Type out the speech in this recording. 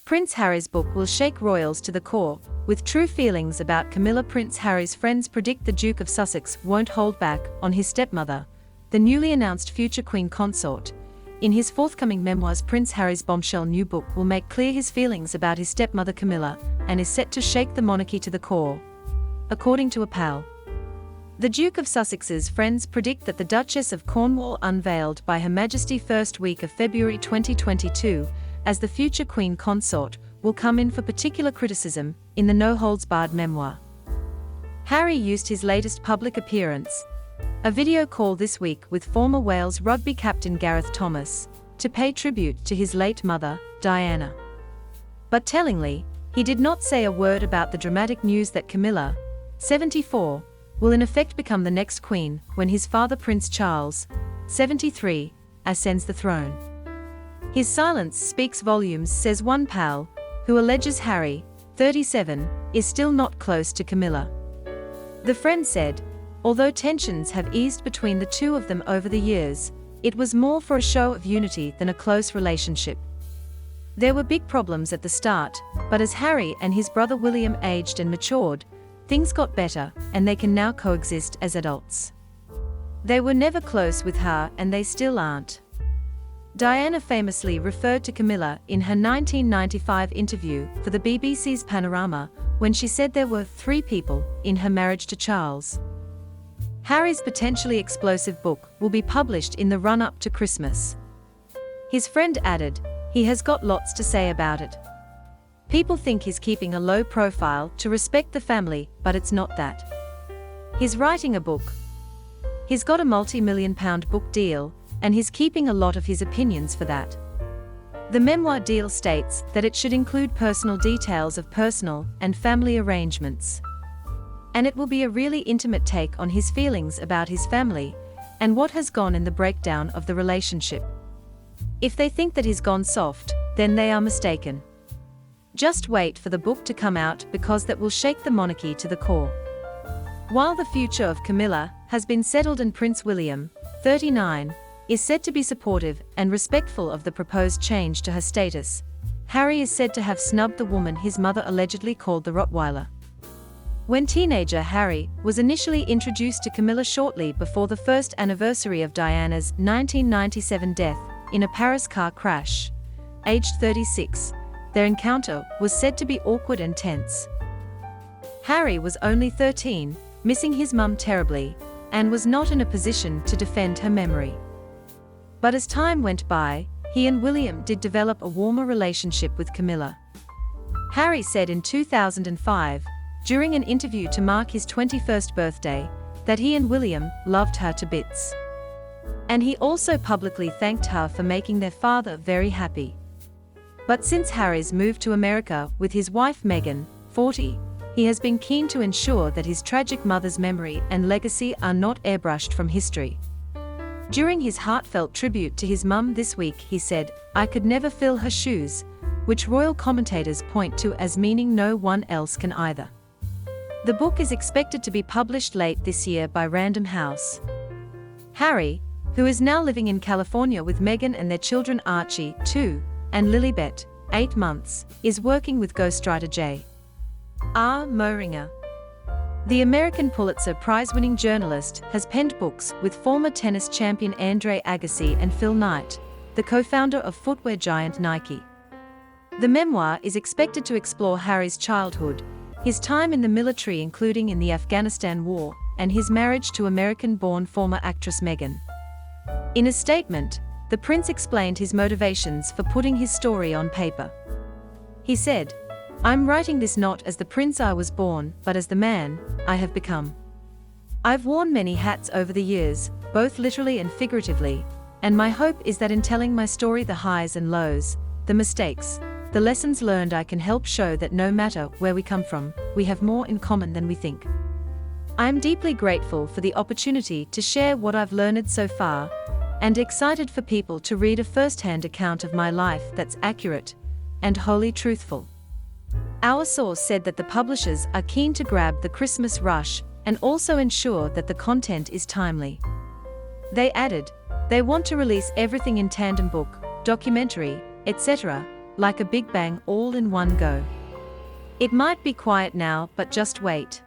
Prince Harry's book will shake royals to the core, with true feelings about Camilla. Prince Harry's friends predict the Duke of Sussex won't hold back on his stepmother, the newly announced future Queen Consort. In his forthcoming memoirs, Prince Harry's bombshell new book will make clear his feelings about his stepmother Camilla, and is set to shake the monarchy to the core. According to a pal, the Duke of Sussex's friends predict that the Duchess of Cornwall, unveiled by Her Majesty first week of February 2022, as the future Queen Consort, will come in for particular criticism in the no-holds-barred memoir. Harry used his latest public appearance, a video call this week with former Wales rugby captain Gareth Thomas, to pay tribute to his late mother, Diana. But tellingly, he did not say a word about the dramatic news that Camilla, 74, will in effect become the next queen when his father Prince Charles, 73, ascends the throne. His silence speaks volumes, says one pal, who alleges Harry, 37, is still not close to Camilla. The friend said, although tensions have eased between the two of them over the years, it was more for a show of unity than a close relationship. There were big problems at the start, but as Harry and his brother William aged and matured, things got better, and they can now coexist as adults. They were never close with her, and they still aren't. Diana famously referred to Camilla in her 1995 interview for the BBC's Panorama, when she said there were 3 people in her marriage to Charles. Harry's potentially explosive book will be published in the run-up to Christmas. His friend added, he has got lots to say about it. People think he's keeping a low profile to respect the family, but it's not that. He's writing a book. He's got a multi-million-pound book deal, and he's keeping a lot of his opinions for that. The memoir deal states that it should include personal details of personal and family arrangements. And it will be a really intimate take on his feelings about his family, and what has gone in the breakdown of the relationship. If they think that he's gone soft, then they are mistaken. Just wait for the book to come out, because that will shake the monarchy to the core. While the future of Camilla has been settled and Prince William, 39, is said to be supportive and respectful of the proposed change to her status, Harry is said to have snubbed the woman his mother allegedly called the Rottweiler. When teenager Harry was initially introduced to Camilla shortly before the first anniversary of Diana's 1997 death in a Paris car crash, aged 36, their encounter was said to be awkward and tense. Harry was only 13, missing his mum terribly, and was not in a position to defend her memory. But as time went by, he and William did develop a warmer relationship with Camilla. Harry said in 2005, during an interview to mark his 21st birthday, that he and William loved her to bits. And he also publicly thanked her for making their father very happy. But since Harry's move to America with his wife Meghan, 40, he has been keen to ensure that his tragic mother's memory and legacy are not airbrushed from history. During his heartfelt tribute to his mum this week, he said, "I could never fill her shoes," which royal commentators point to as meaning no one else can either. The book is expected to be published late this year by Random House. Harry, who is now living in California with Meghan and their children Archie, 2, and Lilibet, 8 months, is working with ghostwriter J.R. Moehringer. The American Pulitzer Prize-winning journalist has penned books with former tennis champion Andre Agassi and Phil Knight, the co-founder of footwear giant Nike. The memoir is expected to explore Harry's childhood, his time in the military including in the Afghanistan War, and his marriage to American-born former actress Meghan. In a statement, the prince explained his motivations for putting his story on paper. He said, "I'm writing this not as the prince I was born, but as the man I have become. I've worn many hats over the years, both literally and figuratively, and my hope is that in telling my story, the highs and lows, the mistakes, the lessons learned, I can help show that no matter where we come from, we have more in common than we think. I am deeply grateful for the opportunity to share what I've learned so far, and excited for people to read a first-hand account of my life that's accurate and wholly truthful." Our source said that the publishers are keen to grab the Christmas rush and also ensure that the content is timely. They added, they want to release everything in tandem, book, documentary, etc., like a big bang all in one go. It might be quiet now, but just wait.